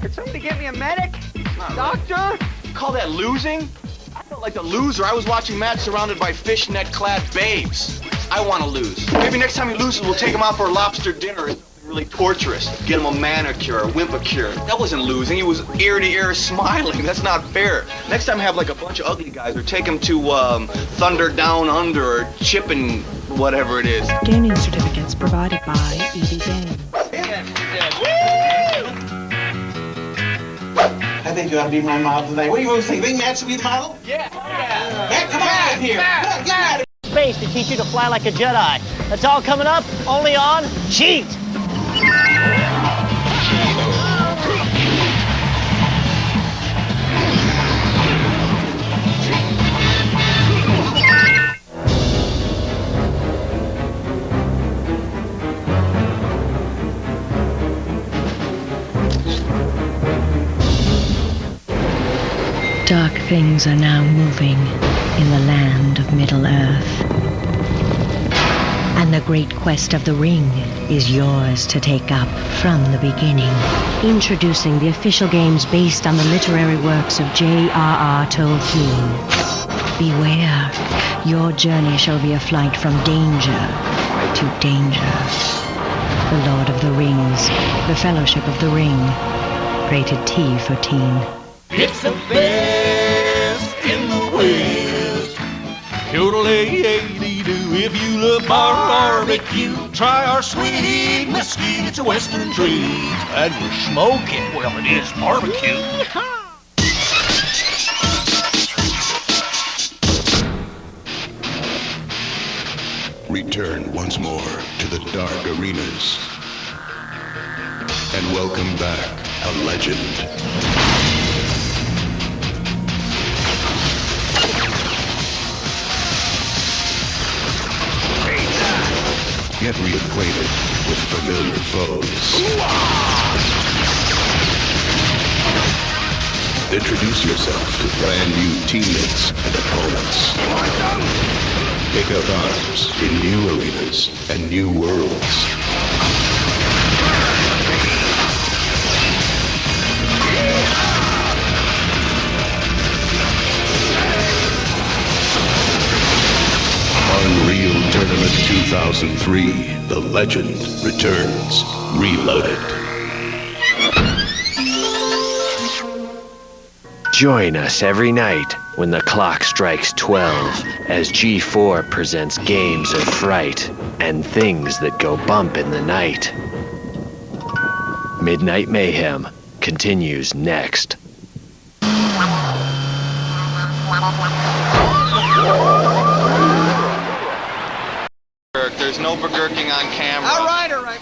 Could somebody get me a medic? Doctor? Call that losing? I felt like a loser. I was watching Matt surrounded by fishnet-clad babes. I want to lose. Maybe next time he loses, we'll take him out for a lobster dinner or something really torturous. Get him a manicure, a wimpacure. That wasn't losing. He was ear-to-ear smiling. That's not fair. Next time have like a bunch of ugly guys or take him to Thunder Down Under or Chippin' whatever it is. Gaming certificates provided by EB Games. I think you ought to be my model today. What do you want to say? Think Matt should be the model? Yeah. Matt, come on here. Come on, get out of Space to teach you to fly like a Jedi. That's all coming up only on Cheat. Dark things are now moving in the land of Middle-earth. And the great quest of the ring is yours to take up from the beginning. Introducing the official games based on the literary works of J.R.R. Tolkien. Beware, your journey shall be a flight from danger to danger. The Lord of the Rings, the Fellowship of the Ring. Rated T for teen. It's the best in the West. Yodelay-ay-dee-doo. If you love barbecue, try our sweet mesquite. It's a western treat. And we're smoking. Well, it is barbecue. Return once more to the dark arenas. And welcome back a legend. Get reacquainted with familiar foes. Introduce yourself to brand new teammates and opponents. Take up arms in new arenas and new worlds. Unreal Tournament 2003, The Legend returns, reloaded. Join us every night when the clock strikes 12 as G4 presents games of fright and things that go bump in the night. Midnight Mayhem continues next. There's no begurking on camera. All right, all right.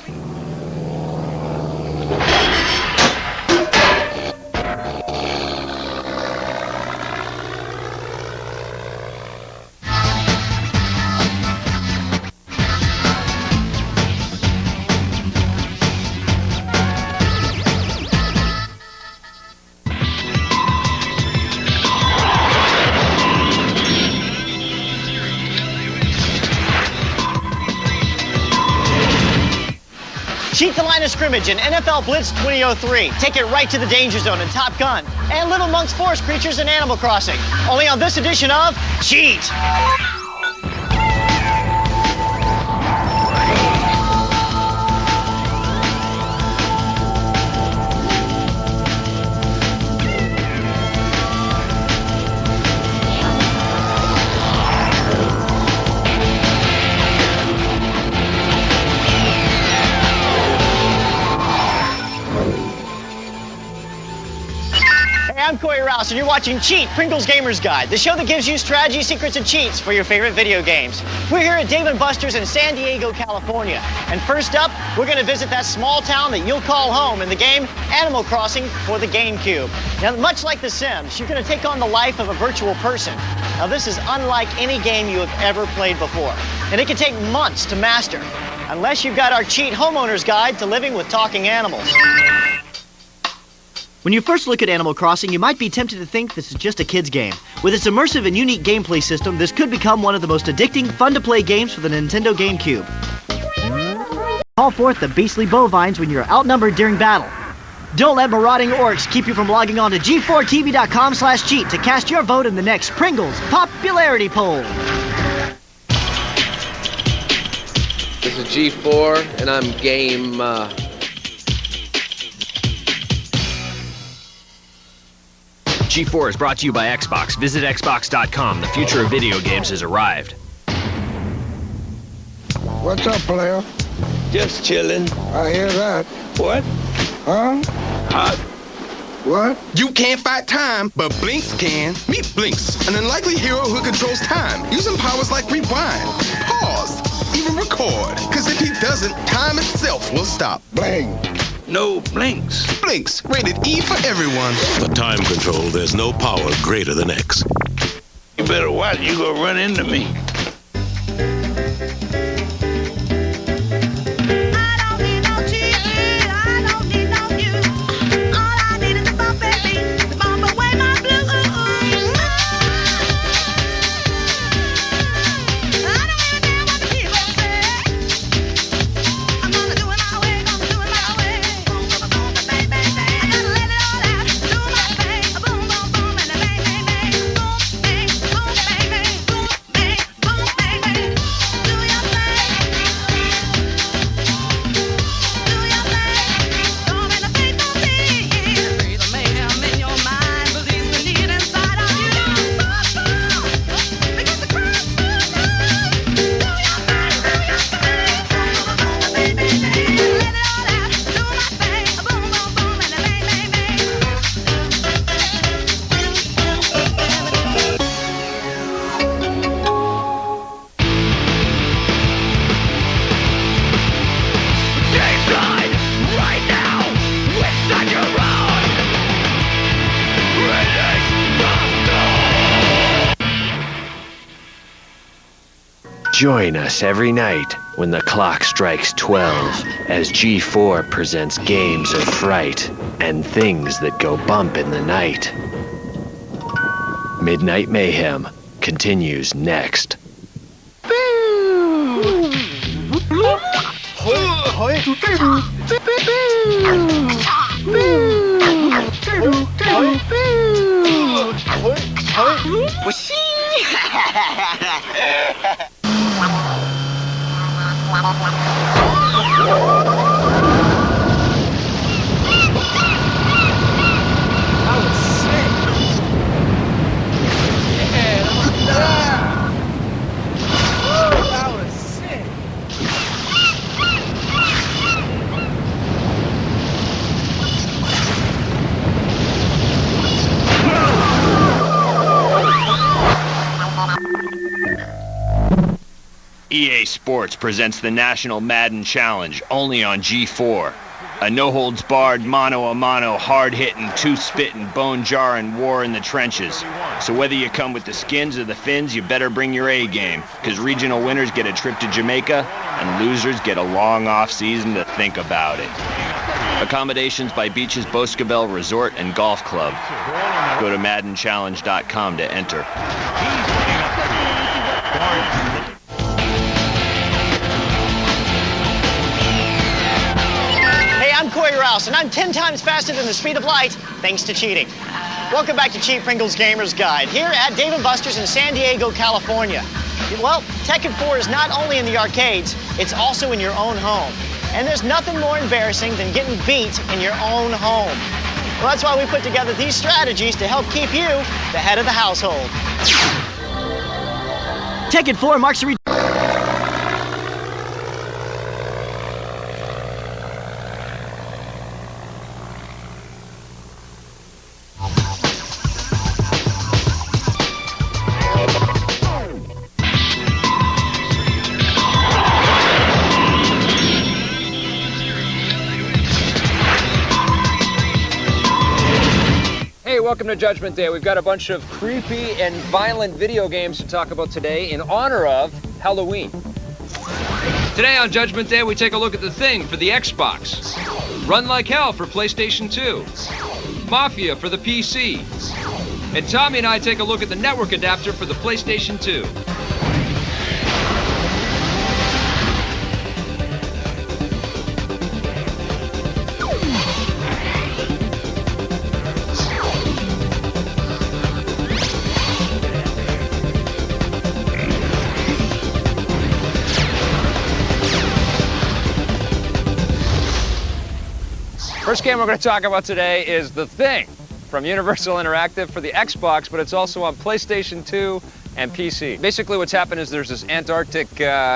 Cheat the line of scrimmage in NFL Blitz 2003. Take it right to the danger zone in Top Gun. And Little Monk's Forest Creatures in Animal Crossing. Only on this edition of Cheat. I'm Corey Rouse, and you're watching Cheat, Pringle's Gamer's Guide, the show that gives you strategy, secrets, and cheats for your favorite video games. We're here at Dave & Buster's in San Diego, California. And first up, we're going to visit that small town that you'll call home in the game Animal Crossing for the GameCube. Now, much like The Sims, you're going to take on the life of a virtual person. Now, this is unlike any game you have ever played before, and it can take months to master, unless you've got our Cheat Homeowner's Guide to Living with Talking Animals. When you first look at Animal Crossing, you might be tempted to think this is just a kid's game. With its immersive and unique gameplay system, this could become one of the most addicting, fun-to-play games for the Nintendo GameCube. Call forth the beastly bovines when you're outnumbered during battle. Don't let marauding orcs keep you from logging on to g4tv.com/cheat to cast your vote in the next Pringles popularity poll. This is G4, and I'm game, G4 is brought to you by Xbox. Visit Xbox.com. The future of video games has arrived. What's up, player? Just chilling. I hear that. What? Huh? Hot. What? You can't fight time, but Blinks can. Meet Blinks, an unlikely hero who controls time, using powers like rewind, pause, even record. Cause if he doesn't, time itself will stop. Bling. No blinks. Blinks, rated E for everyone. For time control, there's no power greater than X. You better watch, you gonna run into me. Join us every night when the clock strikes 12 as G4 presents games of fright and things that go bump in the night. Midnight Mayhem continues next. EA Sports presents the National Madden Challenge, only on G4. A no-holds-barred, mano-a-mano, hard-hitting, tooth-spitting, bone-jarring war in the trenches. So whether you come with the skins or the fins, you better bring your A-game, because regional winners get a trip to Jamaica, and losers get a long off-season to think about it. Accommodations by Beaches Boscobel Resort and Golf Club. Go to MaddenChallenge.com to enter. I'm Coy Rouse, and I'm 10 times faster than the speed of light, thanks to cheating. Welcome back to Cheap Pringles Gamer's Guide, here at Dave & Buster's in San Diego, California. Well, Tekken 4 is not only in the arcades, it's also in your own home. And there's nothing more embarrassing than getting beat in your own home. Well, that's why we put together these strategies to help keep you the head of the household. Tekken 4 marks the Welcome to Judgment Day. We've got a bunch of creepy and violent video games to talk about today in honor of Halloween. Today on Judgment Day, we take a look at The Thing for the Xbox, Run Like Hell for PlayStation 2, Mafia for the PC, and Tommy and I take a look at the network adapter for the PlayStation 2. First game we're going to talk about today is The Thing from Universal Interactive for the Xbox, but it's also on PlayStation 2 and PC. Basically what's happened is there's this Antarctic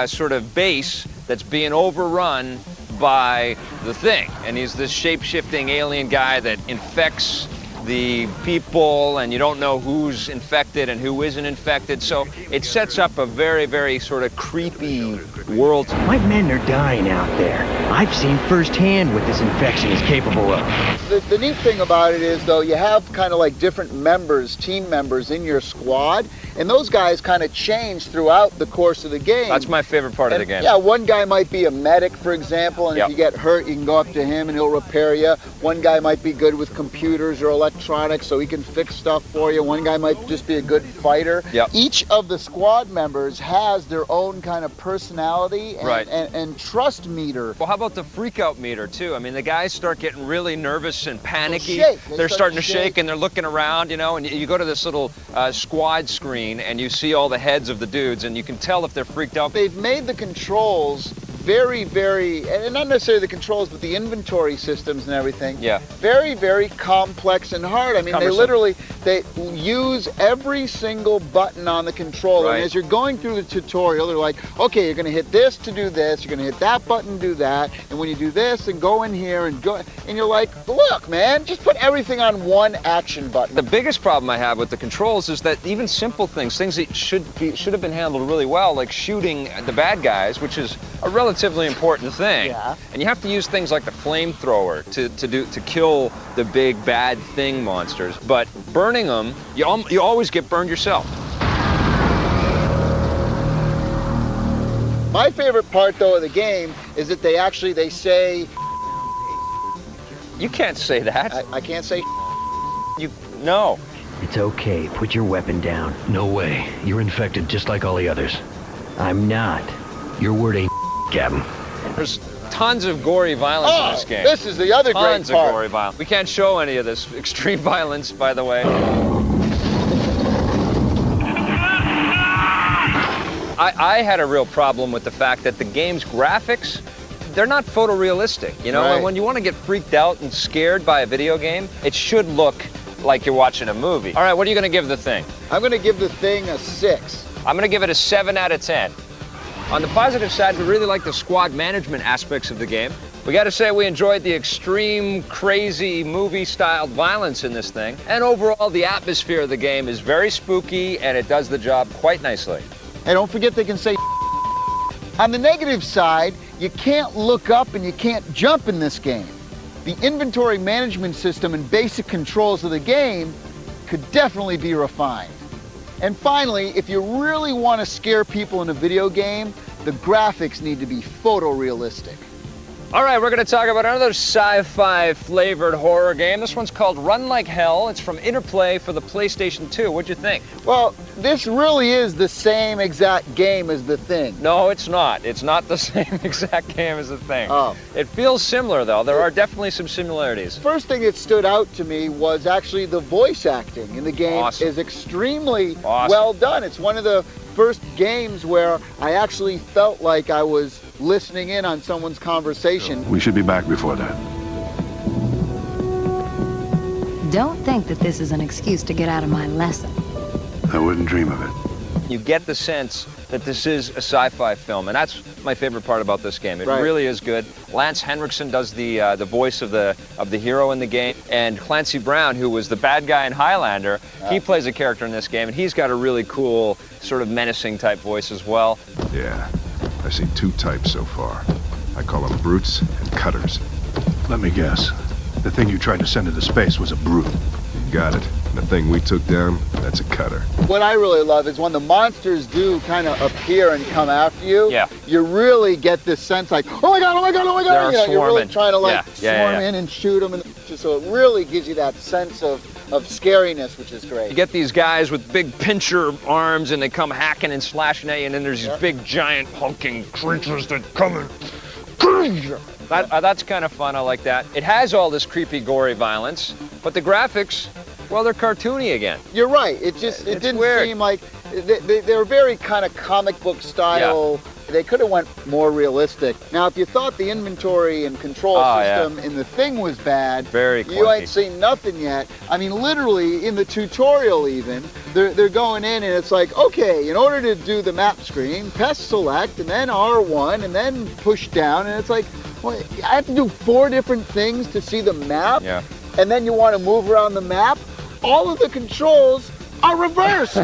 sort of base that's being overrun by The Thing. And he's this shape-shifting alien guy that infects the people, and you don't know who's infected and who isn't infected. So it sets up a very, very sort of creepy world. My men are dying out there. I've seen firsthand what this infection is capable of. The neat thing about it is, though, you have kind of like different members, team members in your squad, and those guys kind of change throughout the course of the game. That's my favorite part of the game. Yeah, one guy might be a medic, for example, and Yep. if you get hurt, you can go up to him and he'll repair you. One guy might be good with computers or electronics, so he can fix stuff for you. One guy might just be a good fighter. Yep. Each of the squad members has their own kind of personality and, Right. and trust meter. Well, how about the freak-out meter, too? I mean, the guys start getting really nervous and panicky. shake. They They're start starting to to shake, and they're looking around, you know, and you go to this little squad screen, and you see all the heads of the dudes, and you can tell if they're freaked out. They've made the controls very, very, and not necessarily the controls, but the inventory systems and everything. Yeah. Very, very complex and hard. I mean, Cumbersome. they use every single button on the controller. Right. And as you're going through the tutorial, they're like, okay, you're going to hit this to do this, you're going to hit that button to do that, and when you do this, and go in here and go, and you're like, look, man, just put everything on one action button. The biggest problem I have with the controls is that even simple things that should have been handled really well, like shooting the bad guys, which is a relatively important thing. Yeah. And you have to use things like the flamethrower to kill the big bad thing monsters. But burning them, you always get burned yourself. My favorite part, though, of the game is that they say, You can't say that. I can't say No. It's okay. Put your weapon down. No way. You're infected just like all the others. I'm not. Your word ain't Captain. There's tons of gory violence in this game. This is the other great Tons of part. gory violence. We can't show any of this extreme violence, by the way. I had a real problem with the fact that the game's graphics, they're not photorealistic, you know? Right. And when you want to get freaked out and scared by a video game, it should look like you're watching a movie. All right, what are you going to give The Thing? I'm going to give The Thing a 6. I'm going to give it a 7 out of 10. On the positive side, we really like the squad management aspects of the game. We got to say we enjoyed the extreme, crazy, movie-styled violence in this thing. And overall, the atmosphere of the game is very spooky, and it does the job quite nicely. Hey, don't forget they can say On the negative side, you can't look up and you can't jump in this game. The inventory management system and basic controls of the game could definitely be refined. And finally, if you really want to scare people in a video game, the graphics need to be photorealistic. All right, we're going to talk about another sci-fi flavored horror game. This one's called Run Like Hell. It's from Interplay for the PlayStation 2. What'd you think? Well, this really is the same exact game as The Thing. No, it's not. It's not the same exact game as The Thing. Oh. It feels similar, though. There are definitely some similarities. First thing that stood out to me was actually the voice acting in the game is extremely well done. It's one of the first games where I actually felt like I was listening in on someone's conversation. We should be back before that. Don't think that this is an excuse to get out of my lesson. I wouldn't dream of it. You get the sense that this is a sci-fi film, and that's my favorite part about this game. It really is good. Lance Henriksen does the voice of the hero in the game, and Clancy Brown, who was the bad guy in Highlander, he plays a character in this game, and he's got a really cool, sort of menacing type voice as well. Yeah, I've seen two types so far. I call them brutes and cutters. Let me guess. The thing you tried to send into space was a brute. You got it. And the thing we took down, that's a cutter. What I really love is when the monsters do kind of appear and come after you, you really get this sense like, oh my God, oh my God, oh my God. They're You're really swarming. trying to like Yeah. swarm in and shoot them. And so it really gives you that sense of scariness, which is great. You get these guys with big pincher arms, and they come hacking and slashing at you, and then there's these big, giant, hulking creatures that come and that's kind of fun. I like that. It has all this creepy, gory violence, but the graphics, well, they're cartoony again. You're right. It didn't seem like they were very kind of comic book style They could have went more realistic. Now, if you thought the inventory and control system in the thing was bad, you ain't seen nothing yet. I mean, literally, in the tutorial even, they're going in and it's like, okay, in order to do the map screen, press select, and then R1, and then push down, and it's like, well, I have to do 4 different things to see the map? Yeah. And then you want to move around the map? All of the controls are reversed.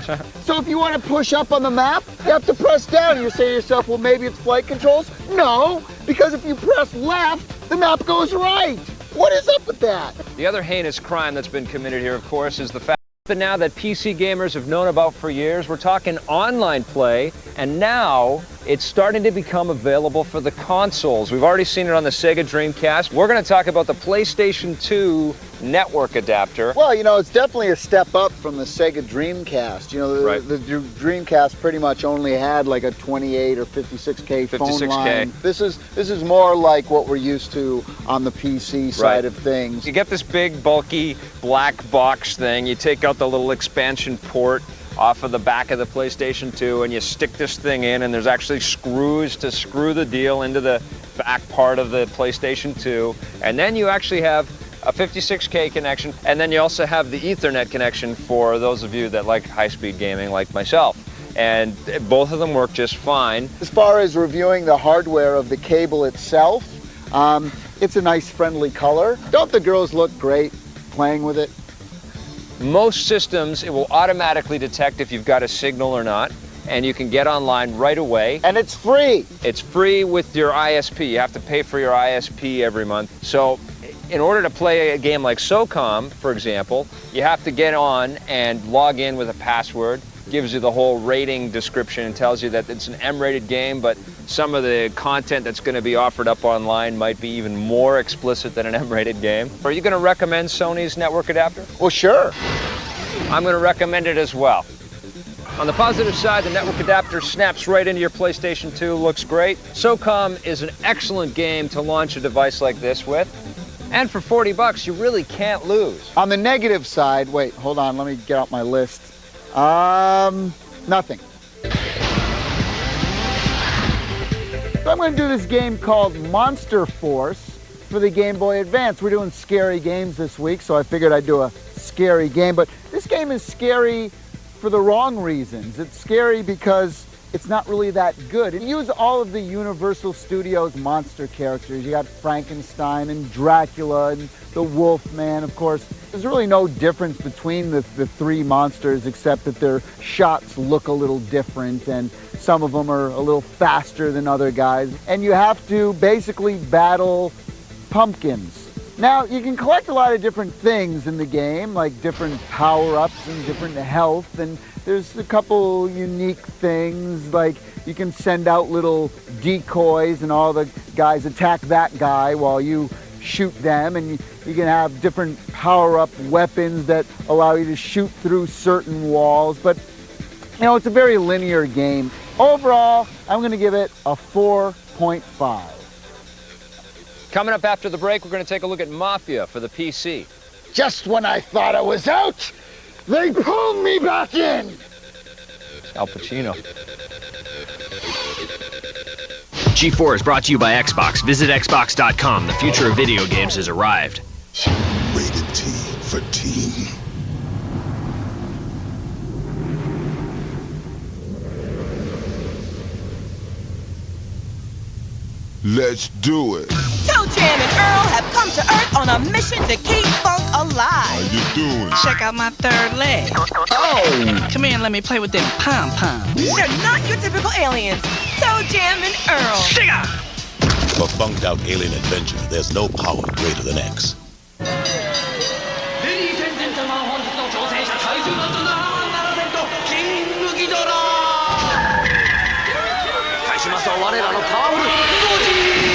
So if you want to push up on the map, you have to press down. You say to yourself, well, maybe it's flight controls. No, because if you press left, the map goes right. What is up with that? The other heinous crime that's been committed here, of course, is the fact that now that PC gamers have known about for years, we're talking online play, and now it's starting to become available for the consoles. We've already seen it on the Sega Dreamcast. We're going to talk about the PlayStation 2 network adapter. Well, you know, it's definitely a step up from the Sega Dreamcast. You know, the Dreamcast pretty much only had like a 28 or 56K phone line. This is more like what we're used to on the PC side of things. You get this big, bulky, black box thing. You take out the little expansion port off of the back of the PlayStation 2 and you stick this thing in, and there's actually screws to screw the deal into the back part of the PlayStation 2, and then you actually have a 56K connection, and then you also have the Ethernet connection for those of you that like high-speed gaming like myself. And both of them work just fine. As far as reviewing the hardware of the cable itself, it's a nice friendly color. Don't the girls look great playing with it? Most systems, it will automatically detect if you've got a signal or not, and you can get online right away. And it's free. It's free with your ISP. You have to pay for your ISP every month. So in order to play a game like SOCOM, for example, you have to get on and log in with a password. Gives you the whole rating description and tells you that it's an M-rated game, but some of the content that's going to be offered up online might be even more explicit than an M-rated game. Are you going to recommend Sony's network adapter? Well, sure. I'm going to recommend it as well. On the positive side, the network adapter snaps right into your PlayStation 2, looks great. SOCOM is an excellent game to launch a device like this with. And for $40, you really can't lose. On the negative side, wait, hold on, let me get out my list. Nothing. So I'm going to do this game called Monster Force for the Game Boy Advance. We're doing scary games this week, so I figured I'd do a scary game. But this game is scary for the wrong reasons. It's scary because it's not really that good. It uses all of the Universal Studios monster characters. You got Frankenstein and Dracula and the Wolfman, of course. There's really no difference between the 3 monsters except that their shots look a little different and some of them are a little faster than other guys. And you have to basically battle pumpkins. Now, you can collect a lot of different things in the game, like different power-ups and different health, and there's a couple unique things, like you can send out little decoys and all the guys attack that guy while you shoot them, and you can have different power-up weapons that allow you to shoot through certain walls, but you know, it's a very linear game. Overall, I'm going to give it a 4.5. Coming up after the break, we're going to take a look at Mafia for the PC. Just when I thought I was out, they pulled me back in! Al Pacino. G4 is brought to you by Xbox. Visit Xbox.com. The future of video games has arrived. Rated T for teen. Let's do it. Toe Jam and Earl have come to Earth on a mission to keep funk alive. How you doing? Check out my third leg. Oh! Come here and let me play with them pom-poms. They're not your typical aliens. Toe Jam and Earl. Shiga! For funked-out alien adventure, there's no power greater than X. Ladies and gentlemen, 本日の挑戦者最終のキングギドラ対しますは我らのパワフルゴジ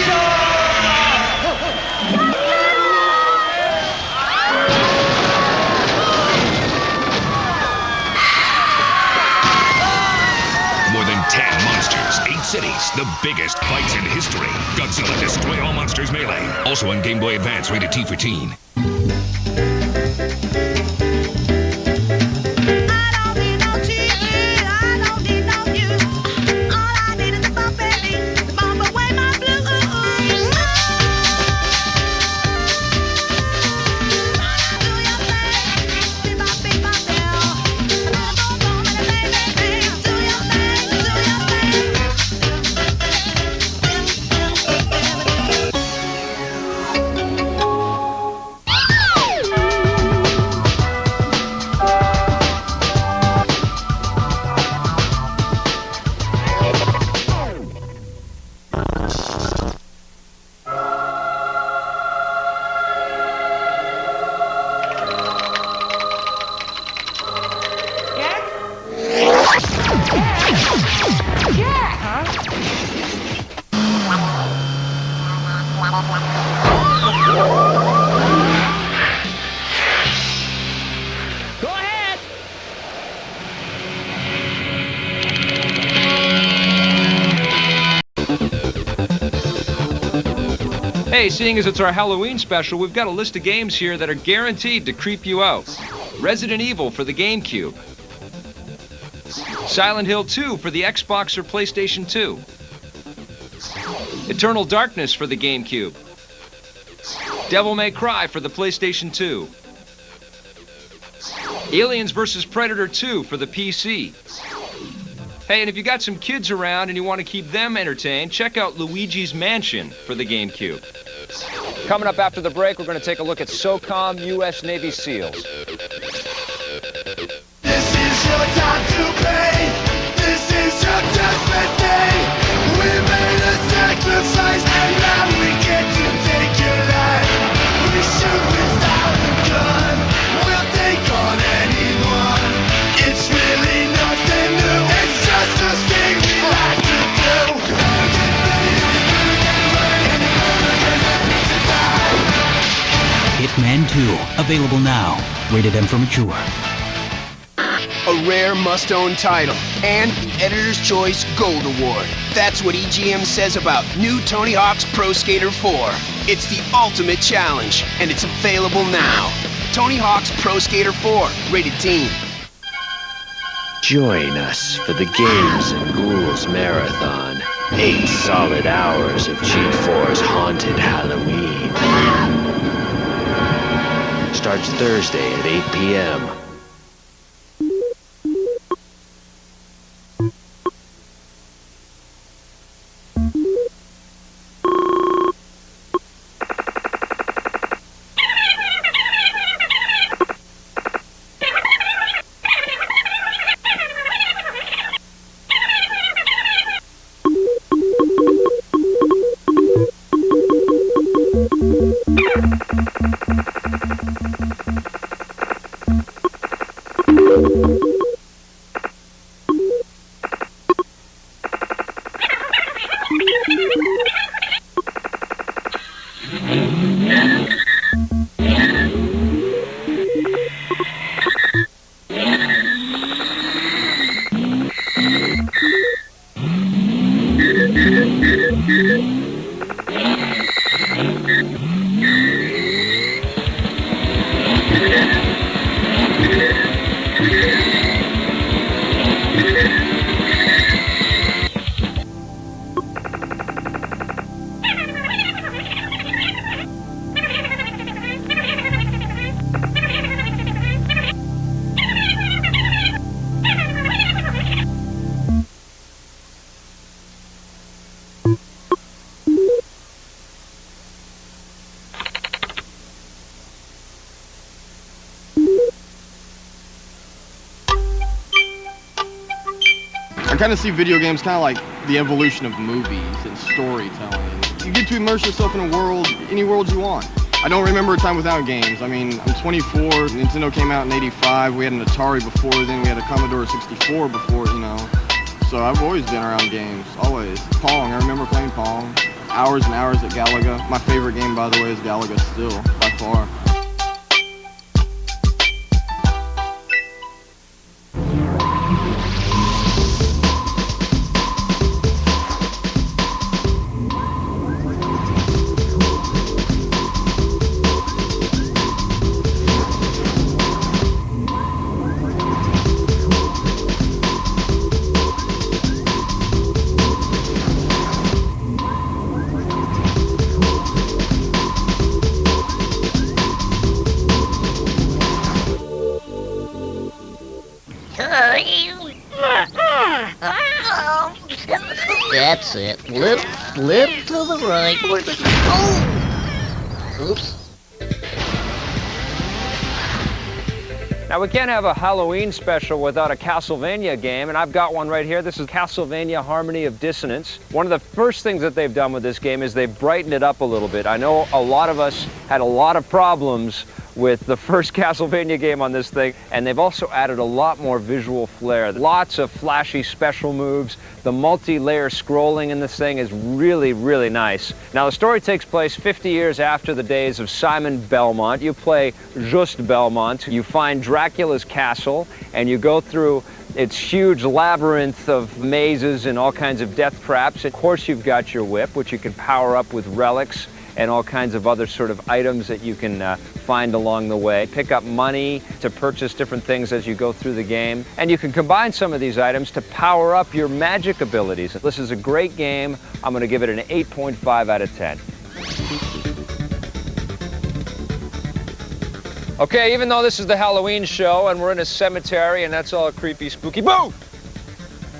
ラ More than 10 monsters, 8 cities, the biggest fights in history. Godzilla Destroy All Monsters Melee. Also on Game Boy Advance, rated T for teen. I don't need no cheese, I don't need no you. All I need is a puppet. Go ahead! Hey, seeing as it's our Halloween special, we've got a list of games here that are guaranteed to creep you out. Resident Evil for the GameCube. Silent Hill 2 for the Xbox or PlayStation 2. Eternal Darkness for the GameCube. Devil May Cry for the PlayStation 2. Aliens vs. Predator 2 for the PC. Hey, and if you got some kids around and you want to keep them entertained, check out Luigi's Mansion for the GameCube. Coming up after the break, we're going to take a look at SOCOM U.S. Navy SEALs. This is your time to pay. This is your judgment day. We made a sacrifice and now we get to take your life. We shoot without a gun. We'll take on anyone. It's really nothing new. It's just a thing we like to do. Hitman 2, available now. Rated M for mature. A rare must-own title, and the Editor's Choice Gold Award. That's what EGM says about new Tony Hawk's Pro Skater 4. It's the ultimate challenge, and it's available now. Tony Hawk's Pro Skater 4, rated teen. Join us for the Games and Ghouls Marathon. 8 solid hours of G4's haunted Halloween. Starts Thursday at 8 p.m. I kind of see video games kind of like the evolution of movies and storytelling. You get to immerse yourself in a world, any world you want. I don't remember a time without games. I mean, I'm 24, Nintendo came out in '85, we had an Atari before then, we had a Commodore 64 before, you know. So I've always been around games, always. Pong, I remember playing Pong. Hours and hours at Galaga. My favorite game, by the way, is Galaga still, by far. That's it. Lift to the right. Oh! Oops. Now, we can't have a Halloween special without a Castlevania game, and I've got one right here. This is Castlevania Harmony of Dissonance. One of the first things that they've done with this game is they've brightened it up a little bit. I know a lot of us had a lot of problems with the first Castlevania game on this thing, and they've also added a lot more visual flair. Lots of flashy special moves. The multi-layer scrolling in this thing is really, really nice. Now, the story takes place 50 years after the days of Simon Belmont. You play Just Belmont. You find Dracula's castle, and you go through its huge labyrinth of mazes and all kinds of death traps. Of course, you've got your whip, which you can power up with relics and all kinds of other sort of items that you can find along the way. Pick up money to purchase different things as you go through the game. And you can combine some of these items to power up your magic abilities. This is a great game. I'm going to give it an 8.5 out of 10. Okay, even though this is the Halloween show and we're in a cemetery and that's all creepy, spooky, boo!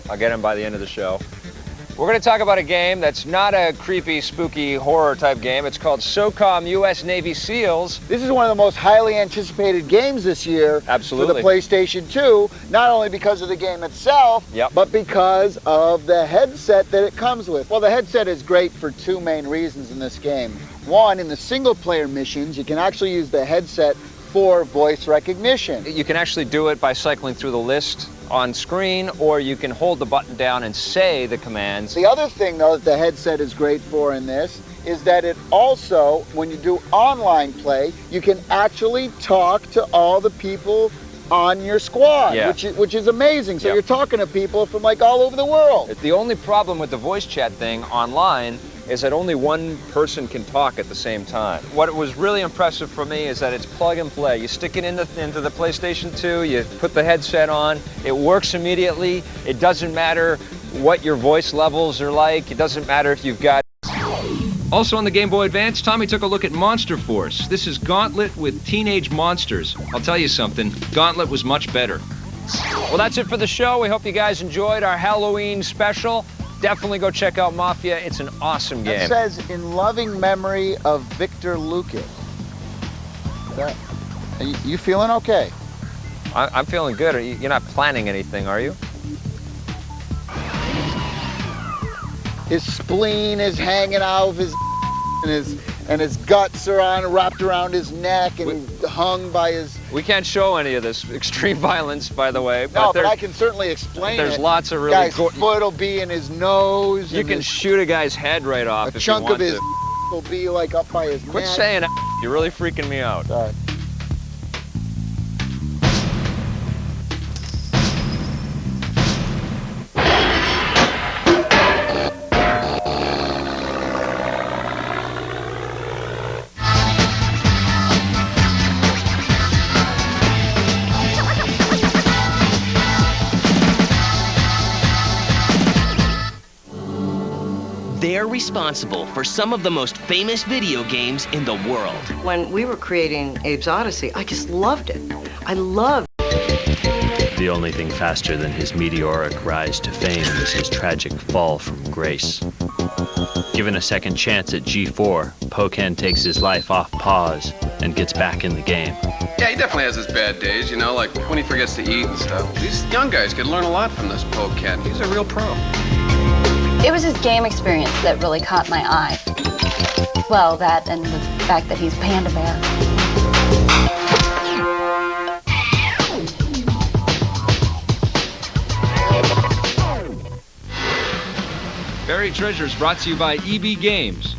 I'll get him by the end of the show. We're going to talk about a game that's not a creepy, spooky, horror type game. It's called SOCOM US Navy SEALs. This is one of the most highly anticipated games this year. Absolutely. For the PlayStation 2, not only because of the game itself, but because of the headset that it comes with. Well, the headset is great for two main reasons in this game. One, in the single-player missions, you can actually use the headset for voice recognition. You can actually do it by cycling through the list on screen, or you can hold the button down and say the commands. The other thing, though, that the headset is great for in this is that it also, when you do online play, you can actually talk to all the people on your squad, which is amazing. So you're talking to people from like all over the world. The only problem with the voice chat thing online is that only one person can talk at the same time. What was really impressive for me is that it's plug and play. You stick it into the PlayStation 2, you put the headset on, it works immediately. It doesn't matter what your voice levels are like. It doesn't matter if you've got... Also on the Game Boy Advance, Tommy took a look at Monster Force. This is Gauntlet with teenage monsters. I'll tell you something, Gauntlet was much better. Well, that's it for the show. We hope you guys enjoyed our Halloween special. Definitely go check out Mafia. It's an awesome game. It says, in loving memory of Victor Lucas. You feeling okay? I'm feeling good. You're not planning anything, are you? His spleen is hanging out of his and his guts are wrapped around his neck and hung by his... We can't show any of this extreme violence, by the way. No, but I can certainly explain There's it. lots of really... Guy's foot will be in his nose. You can shoot a guy's head right off if you want to. A chunk of his will be like up by his neck. Quit saying it. You're really freaking me out. Sorry. They're responsible for some of the most famous video games in the world. When we were creating Abe's Odyssey, I just loved it. I loved The only thing faster than his meteoric rise to fame is his tragic fall from grace. Given a second chance at G4, Pokken takes his life off pause and gets back in the game. Yeah, he definitely has his bad days, you know, like when he forgets to eat and stuff. These young guys could learn a lot from this Pokken. He's a real pro. It was his game experience that really caught my eye. Well, that and the fact that he's Panda Bear. Buried Treasures brought to you by EB Games.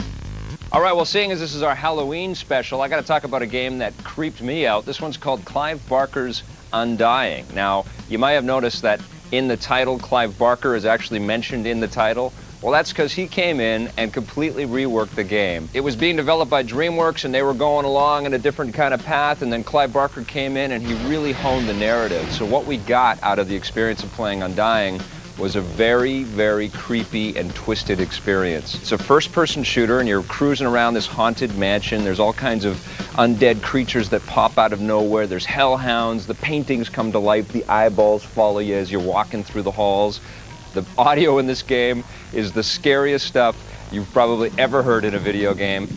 All right, well, seeing as this is our Halloween special, I got to talk about a game that creeped me out. This one's called Clive Barker's Undying. Now, you might have noticed that in the title, Clive Barker is actually mentioned in the title. Well, that's because he came in and completely reworked the game. It was being developed by DreamWorks, and they were going along in a different kind of path, and then Clive Barker came in, and he really honed the narrative. So what we got out of the experience of playing Undying was a very, very creepy and twisted experience. It's a first-person shooter, and you're cruising around this haunted mansion. There's all kinds of undead creatures that pop out of nowhere. There's hellhounds. The paintings come to life. The eyeballs follow you as you're walking through the halls. The audio in this game is the scariest stuff you've probably ever heard in a video game.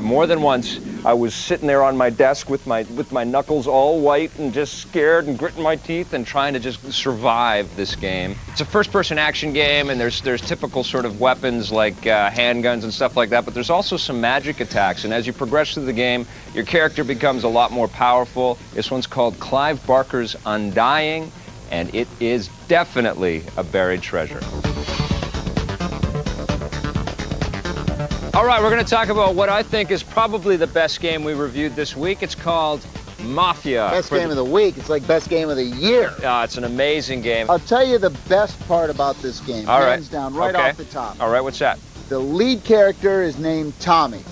More than once, I was sitting there on my desk with my knuckles all white and just scared and gritting my teeth and trying to just survive this game. It's a first-person action game, and there's typical sort of weapons like handguns and stuff like that, but there's also some magic attacks, and as you progress through the game, your character becomes a lot more powerful. This one's called Clive Barker's Undying, and it is definitely a buried treasure. All right, we're going to talk about what I think is probably the best game we reviewed this week. It's called Mafia. Best game of the week. It's like best game of the year. It's an amazing game. I'll tell you the best part about this game. All right. Hands down, right Okay. off the top. All right, what's that? The lead character is named Tommy.